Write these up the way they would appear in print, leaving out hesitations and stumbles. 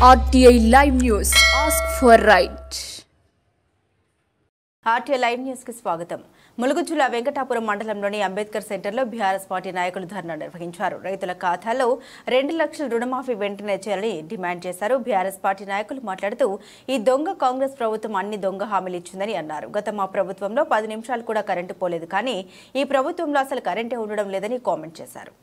RTI Live News. Ask for right. RTI Live News కి స్వాగతం. ములుగు జిల్లా వెంకటాపురం మండలంలోని అంబేద్కర్ సెంటర్లో బీఆర్ఎస్ పార్టీ నాయకులు ధర్నా నిర్వహించారు. రైతుల ఖాతాలో 2 లక్షల రుణమాఫీ వెంటనే చేయాలని డిమాండ్ చేశారు. బీఆర్ఎస్ పార్టీ నాయకులు మాట్లాడుతూ ఈ దొంగ కాంగ్రెస్ ప్రభుత్వం అన్ని దొంగ హామీలు ఇచ్చిందని అన్నారు. గత మా ప్రభుత్వంలో 10 నిమిషాలు కూడా కరెంటు పోలేదు, కానీ ఈ ప్రభుత్వంలో అసలు కరెంటే ఉండడం లేదని కామెంట్ చేశారు.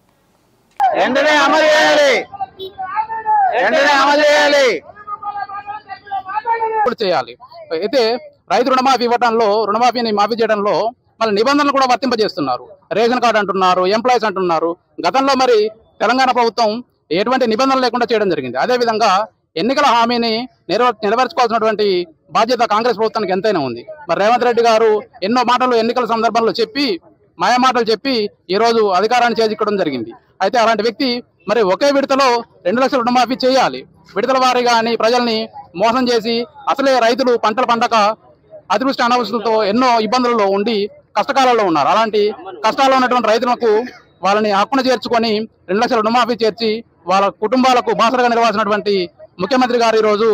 అయితే రైతు రుణమాఫీ ఇవ్వడంలో రుణమాఫీని మాఫీ చేయడంలో మళ్ళీ నిబంధనలు కూడా వర్తింపజేస్తున్నారు. రేషన్ కార్డు అంటున్నారు, ఎంప్లాయీస్ అంటున్నారు. గతంలో మరి తెలంగాణ ప్రభుత్వం ఎటువంటి నిబంధనలు లేకుండా చేయడం జరిగింది. అదేవిధంగా ఎన్నికల హామీని నెరవేర్చుకోవాల్సినటువంటి బాధ్యత కాంగ్రెస్ ప్రభుత్వానికి ఎంతైనా ఉంది. మరి రేవంత్ రెడ్డి గారు ఎన్నో మాటలు ఎన్నికల సందర్భంలో చెప్పి మాయమాటలు చెప్పి ఈ రోజు అధికారాన్ని చేజిక్కడం జరిగింది. అయితే అలాంటి వ్యక్తి మరి ఒకే విడతలో 2 లక్షల రుణమాఫీ చేయాలి. విడతల వారీగా అని ప్రజల్ని మోసం చేసి అసలే రైతులు పంటలు పండక అతివృష్టి అనావృష్టితో ఎన్నో ఇబ్బందులలో ఉండి కష్టకాలంలో ఉన్నారు. అలాంటి కష్టాల్లో ఉన్నటువంటి రైతులకు వాళ్ళని హక్కున చేర్చుకొని 2 లక్షల రుణమాఫీ చేర్చి వాళ్ళ కుటుంబాలకు బాసరగా నిలవాల్సినటువంటి ముఖ్యమంత్రి గారు ఈ రోజు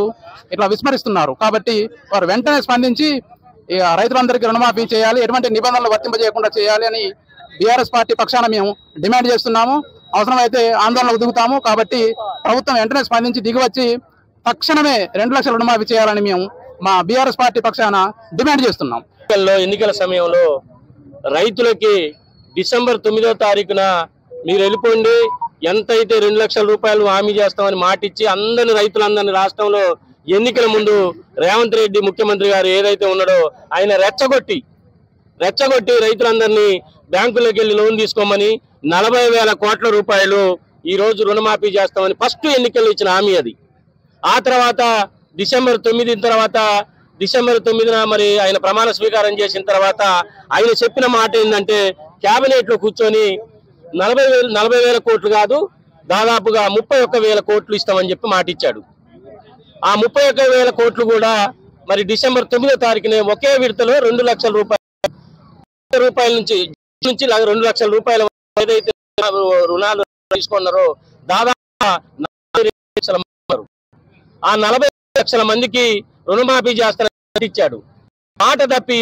ఇట్లా విస్మరిస్తున్నారు. కాబట్టి వారు వెంటనే స్పందించి రైతులందరికీ రుణమాఫీ చేయాలి, ఎటువంటి నిబంధనలు వర్తింపజేయకుండా చేయాలి అని బీఆర్ఎస్ పార్టీ పక్షాన మేము డిమాండ్ చేస్తున్నాము. అవసరమైతే ఆందోళనకు దిగుతాము. కాబట్టి ప్రభుత్వం వెంటనే స్పందించి దిగివచ్చి తక్షణమే 2 లక్షల రుణమాఫీ చేయాలని మేము మా బీఆర్ఎస్ పార్టీ పక్షాన డిమాండ్ చేస్తున్నాం. ఎన్నికల సమయంలో రైతులకి డిసెంబర్ 9వ తారీఖున మీరు వెళ్ళిపోండి, ఎంతైతే 2 లక్షల రూపాయలు హామీ చేస్తామని మాటిచ్చి రైతులందరినీ రాష్ట్రంలో ఎన్నికల ముందు రేవంత్ రెడ్డి ముఖ్యమంత్రి గారు ఏదైతే ఉన్నాడో ఆయన రెచ్చగొట్టి రైతులందరినీ బ్యాంకులోకి వెళ్ళి లోన్ తీసుకోమని 40,000 కోట్ల రూపాయలు ఈ రోజు రుణమాఫీ చేస్తామని ఫస్ట్ ఎన్నికల్లో ఇచ్చిన హామీ అది. ఆ తర్వాత డిసెంబర్ 9న మరి ఆయన ప్రమాణ స్వీకారం చేసిన తర్వాత ఆయన చెప్పిన మాట ఏంటంటే కేబినెట్ లో కూర్చొని 40,000 కోట్లు కాదు, దాదాపుగా 31,000 కోట్లు ఇస్తామని చెప్పి మాట ఇచ్చాడు. ఆ 31,000 కోట్లు కూడా మరి డిసెంబర్ 9వ తారీఖునే ఒకే విడతలో 2 లక్షల రూపాయల నుంచి 2 లక్షల రూపాయల ఏదైతే రుణాలు తీసుకున్నారో దాదాపు 40 లక్షల ఆ 40 లక్షల మందికి రుణమాఫీ చేస్తానని ఇచ్చాడు. మాట తప్పి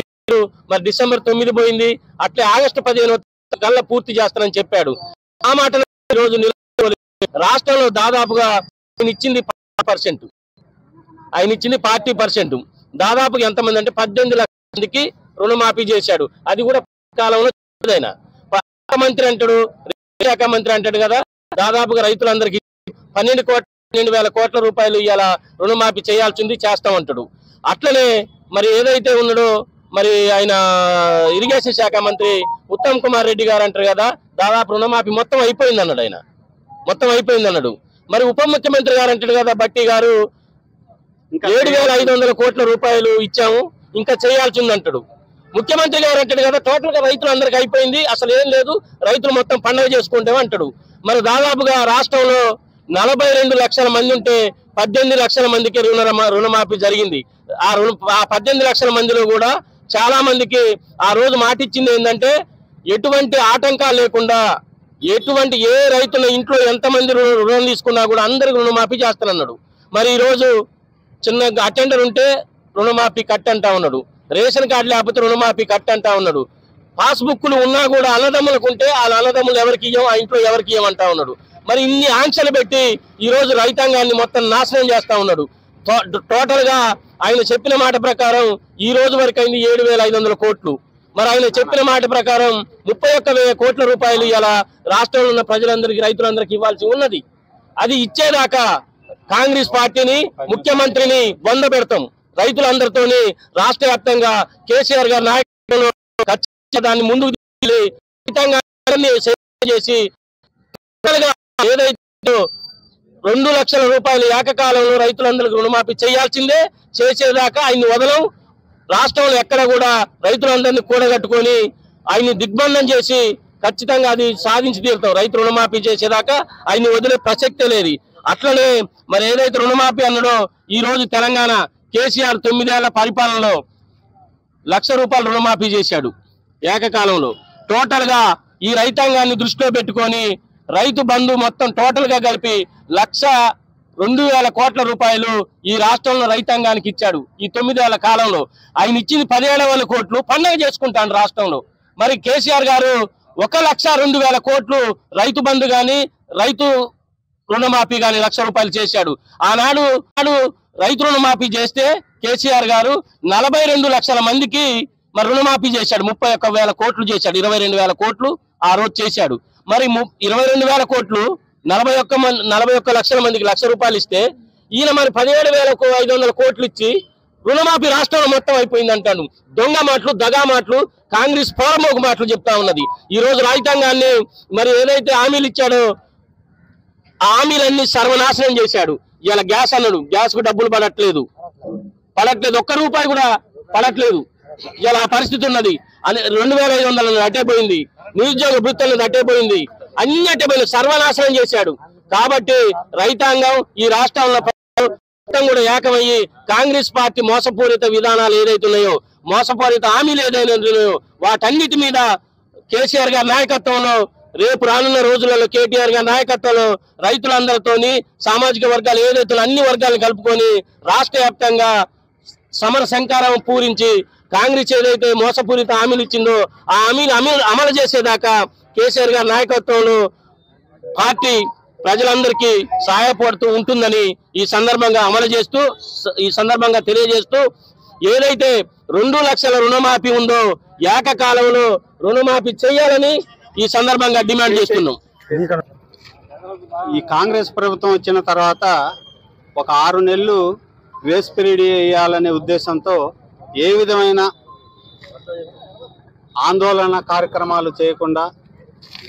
మరి డిసెంబర్ 9 పోయింది, అట్లే ఆగస్టు 15 కల్లా పూర్తి చేస్తానని చెప్పాడు. ఆ మాట రోజు రాష్ట్రంలో దాదాపుగా ఆయన ఇచ్చింది 40%. దాదాపుగా ఎంతమంది అంటే 18 లక్షల మందికి రుణమాఫీ చేశాడు. అది కూడా కాలంలో మంత్రి అంటాడు, శాఖ మంత్రి అంటాడు కదా, దాదాపుగా రైతులందరికీ 12,000 కోట్ల రూపాయలు ఇవాళ రుణమాఫీ చేయాల్సింది చేస్తామంటాడు. అట్లనే మరి ఏదైతే ఉన్నాడో మరి ఆయన ఇరిగేషన్ శాఖ మంత్రి ఉత్తమ్ కుమార్ రెడ్డి గారు అంటారు కదా, దాదాపు రుణమాఫీ మొత్తం అయిపోయింది అన్నాడు. మరి ఉప ముఖ్యమంత్రి గారు అంటాడు కదా బట్టి గారు 7,500 కోట్ల రూపాయలు ఇచ్చాము, ఇంకా చేయాల్సింది అంటాడు. ముఖ్యమంత్రి గారు అంటాడు కదా టోటల్ గా రైతులందరికీ అయిపోయింది, అసలు ఏం లేదు, రైతులు మొత్తం పండుగ చేసుకుంటాం అంటాడు. మరి దాదాపుగా రాష్ట్రంలో 42 లక్షల మంది ఉంటే 18 లక్షల మందికి రుణమాఫీ జరిగింది. ఆ 18 లక్షల మందిలో కూడా చాలా మందికి ఆ రోజు మాటిచ్చింది ఏంటంటే ఎటువంటి ఆటంకాలు లేకుండా ఏ రైతుల ఇంట్లో ఎంతమంది రుణం తీసుకున్నా కూడా అందరికి రుణమాఫీ చేస్తానన్నాడు. మరి ఈ రోజు చిన్న అటెండర్ ఉంటే రుణమాఫీ కట్ అంటా ఉన్నాడు, రేషన్ కార్డు లేకపోతే రుణమాఫీ కట్ అంటా ఉన్నాడు, పాస్బుక్లు ఉన్నా కూడా అన్నదమ్ములకు ఉంటే వాళ్ళ అన్నదమ్ములు ఎవరికి ఇవ్వం, ఆ ఇంట్లో ఎవరికి ఇవ్వమంటా ఉన్నాడు. మరి ఇన్ని ఆంక్షలు పెట్టి ఈ రోజు రైతాంగాన్ని మొత్తం నాశనం చేస్తా ఉన్నాడు. టోటల్ గా ఆయన చెప్పిన మాట ప్రకారం ఈ రోజు వరకు అయింది 7,500 కోట్లు. మరి ఆయన చెప్పిన మాట ప్రకారం 31,000 కోట్ల రూపాయలు ఇలా రాష్ట్రంలో ఉన్న ప్రజలందరికీ రైతులందరికీ ఇవ్వాల్సి ఉన్నది. అది ఇచ్చేదాకా కాంగ్రెస్ పార్టీని ముఖ్యమంత్రిని బొంద పెడతాం. రైతులందరితోని రాష్ట్ర వ్యాప్తంగా కేసీఆర్ గారి నాయకత్వంలో దాన్ని ముందుకు చేసి ఏదైతే 2 లక్షల రూపాయలు ఏకకాలంలో రైతులందరికీ రుణమాఫీ చేయాల్సిందే, చేసేదాకా ఆయన్ని వదలం. రాష్ట్రంలో ఎక్కడ కూడా రైతులందరినీ కూడగట్టుకొని ఆయన్ని దిగ్బంధం చేసి ఖచ్చితంగా అది సాధించి తీరుతాం. రైతు రుణమాఫీ చేసేదాకా ఆయన్ని వదిలే ప్రసక్తే లేదు. అట్లనే మరి ఏదైతే రుణమాఫీ అన్నాడో ఈ రోజు తెలంగాణ కేసీఆర్ 9 ఏళ్ల పరిపాలనలో 1 లక్ష రూపాయలు రుణమాఫీ చేశాడు ఏకకాలంలో. టోటల్ గా ఈ రైతాంగాన్ని దృష్టిలో పెట్టుకొని రైతు బంధు మొత్తం టోటల్ గా కలిపి 1,00,000 2,000 కోట్ల రూపాయలు ఈ రాష్ట్రంలో రైతాంగానికి ఇచ్చాడు. ఈ 9 ఏళ్ల కాలంలో ఆయన ఇచ్చింది 17,000 కోట్లు పండగ చేసుకుంటాను రాష్ట్రంలో. మరి కేసీఆర్ గారు 1,02,000 కోట్లు రైతు బంధు గాని రైతు రుణమాఫీ గాని 1,00,000 రూపాయలు చేశాడు. ఆనాడు రైతు రుణమాఫీ చేస్తే కేసీఆర్ గారు 42 లక్షల మందికి మరి రుణమాఫీ చేశాడు. 31,000 కోట్లు చేశాడు. 22,000 కోట్లు ఆ రోజు చేశాడు. మరి 22,000 కోట్లు 41 లక్షల మందికి 1,00,000 రూపాయలు ఇస్తే ఈయన మరి 17,500 కోట్లు ఇచ్చి రుణమాఫీ రాష్ట్రంలో మొత్తం అయిపోయింది అంటాను. దొంగ మాటలు, దగా మాటలు, కాంగ్రెస్ పోరమోగు మాటలు చెప్తా ఉన్నది. ఈ రోజు రైతాంగాన్ని మరి ఏదైతే హామీలు ఇచ్చాడో ఆ హామీలన్నీ సర్వనాశనం చేశాడు. ఇలా గ్యాస్ అన్నాడు, గ్యాస్ కు డబ్బులు పడట్లేదు, 1 రూపాయి కూడా పడట్లేదు. ఇలా పరిస్థితి ఉన్నది. 2,500 అట్టేపోయింది, నిరుద్యోగ వృత్తులను అట్టేపోయింది, అన్ని అట్టేపోయింది, సర్వనాశనం చేశాడు. కాబట్టి రైతాంగం ఈ రాష్ట్రంలో కూడా ఏకమయ్యి కాంగ్రెస్ పార్టీ మోసపూరిత విధానాలు ఏదైతున్నాయో, మోసపూరిత హామీలు ఏదైనా ఉన్నాయో వాటన్నిటి మీద కేసీఆర్ గారి నాయకత్వంలో రేపు రానున్న రోజులలో కేటీఆర్ గారి నాయకత్వంలో రైతులందరితోని సామాజిక వర్గాలు ఏదైతే అన్ని వర్గాలను కలుపుకొని రాష్ట్ర వ్యాప్తంగా సమర శంకారం పూరించి కాంగ్రెస్ ఏదైతే మోసపూరిత హామీలు ఇచ్చిందో ఆ హామీలు అమలు చేసేదాకా కేసీఆర్ గారి నాయకత్వంలో పార్టీ ప్రజలందరికీ సహాయపడుతూ ఉంటుందని ఈ సందర్భంగా తెలియజేస్తూ ఏదైతే 2 లక్షల రుణమాఫీ ఉందో ఏకకాలంలో రుణమాఫీ చేయాలని ఈ సందర్భంగా డిమాండ్ చేస్తున్నాం. ఈ కాంగ్రెస్ ప్రభుత్వం వచ్చిన తర్వాత ఒక 6 నెలలు గ్రేస్ పీరియడ్ వేయాలనే ఉద్దేశంతో ఏ విధమైన ఆందోళన కార్యక్రమాలు చేయకుండా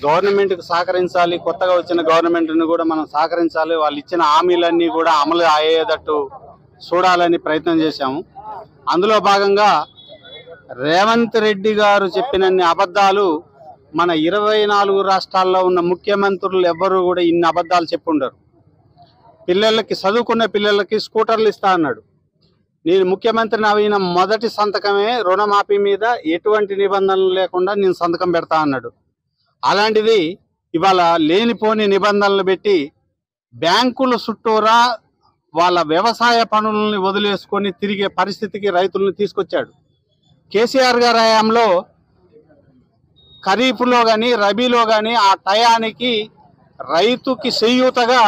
గవర్నమెంట్కి సహకరించాలి, కొత్తగా వచ్చిన గవర్నమెంట్ని కూడా మనం సహకరించాలి, వాళ్ళు ఇచ్చిన హామీలన్నీ కూడా అమలు అయ్యేటట్టు చూడాలని ప్రయత్నం చేశాము. అందులో భాగంగా రేవంత్ రెడ్డి గారు చెప్పినన్ని అబద్ధాలు మన 24 రాష్ట్రాల్లో ఉన్న ముఖ్యమంత్రులు ఎవ్వరూ కూడా ఇన్ని అబద్ధాలు చెప్పుండరు. పిల్లలకి, చదువుకున్న పిల్లలకి స్కూటర్లు ఇస్తా అన్నాడు. నేను ముఖ్యమంత్రిని అయిన మొదటి సంతకమే రుణమాఫీ మీద ఎటువంటి నిబంధనలు లేకుండా నేను సంతకం పెడతా అన్నాడు. అలాంటిది ఇవాళ లేనిపోని నిబంధనలు పెట్టి బ్యాంకుల చుట్టూరా వాళ్ళ వ్యవసాయ పనులని వదిలేసుకొని తిరిగే పరిస్థితికి రైతులను తీసుకొచ్చాడు. కేసీఆర్ గారి హయాంలో ఖరీఫ్లో కానీ రబీలో కానీ ఆ టయానికి రైతుకి చేయూతగా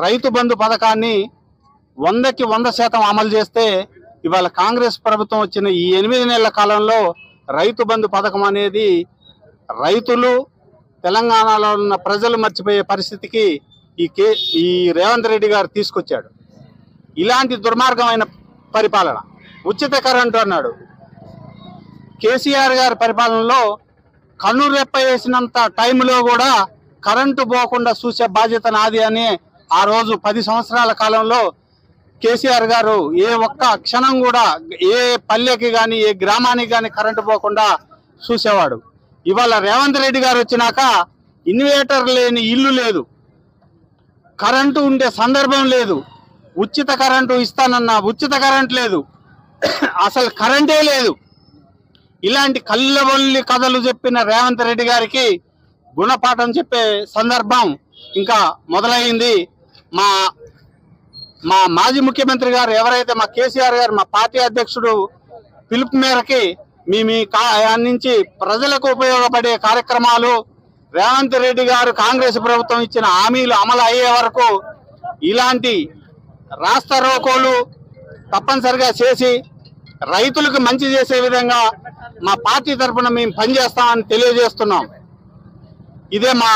రైతు బంధు పథకాన్ని 100కి 100% అమలు చేస్తే ఇవాళ కాంగ్రెస్ ప్రభుత్వం వచ్చిన ఈ 8 నెలల కాలంలో రైతు బంధు పథకం అనేది రైతులు, తెలంగాణలో ఉన్న ప్రజలు మర్చిపోయే పరిస్థితికి ఈ రేవంత్ రెడ్డి గారు తీసుకొచ్చాడు. ఇలాంటి దుర్మార్గమైన పరిపాలన. ఉచిత కరెంటు అన్నాడు. కేసీఆర్ గారి పరిపాలనలో కన్నురెప్ప వేసినంత టైంలో కూడా కరెంటు పోకుండా చూసే బాధ్యత నాది అని ఆ రోజు 10 సంవత్సరాల కాలంలో కేసీఆర్ గారు ఏ ఒక్క క్షణం కూడా ఏ పల్లెకి కానీ ఏ గ్రామానికి కానీ కరెంటు పోకుండా చూసేవాడు. ఇవాళ రేవంత్ రెడ్డి గారు వచ్చినాక ఇన్వర్టర్ లేని ఇల్లు లేదు, కరెంటు ఉండే సందర్భం లేదు, ఉచిత కరెంటు ఇస్తానన్నా ఉచిత కరెంట్ లేదు, అసలు కరెంటే లేదు. ఇలాంటి కళ్ళబొల్లి కథలు చెప్పిన రేవంత్ రెడ్డి గారికి గుణపాఠం చెప్పే సందర్భం ఇంకా మొదలైంది. మా మాజీ ముఖ్యమంత్రి గారు ఎవరైతే మా కేసీఆర్ గారు, మా పార్టీ అధ్యక్షుడు పిలుపు మేరకి మీ నుంచి ప్రజలకు ఉపయోగపడే కార్యక్రమాలు రేవంత్ రెడ్డి గారు కాంగ్రెస్ ప్రభుత్వం ఇచ్చిన హామీలు అమలు అయ్యే వరకు ఇలాంటి రాస్తా రోకోలు తప్పనిసరిగా చేసి రైతులకు మంచి చేసే విధంగా మా పార్టీ తరఫున మేము పనిచేస్తామని తెలియజేస్తున్నాం. ఇదే మా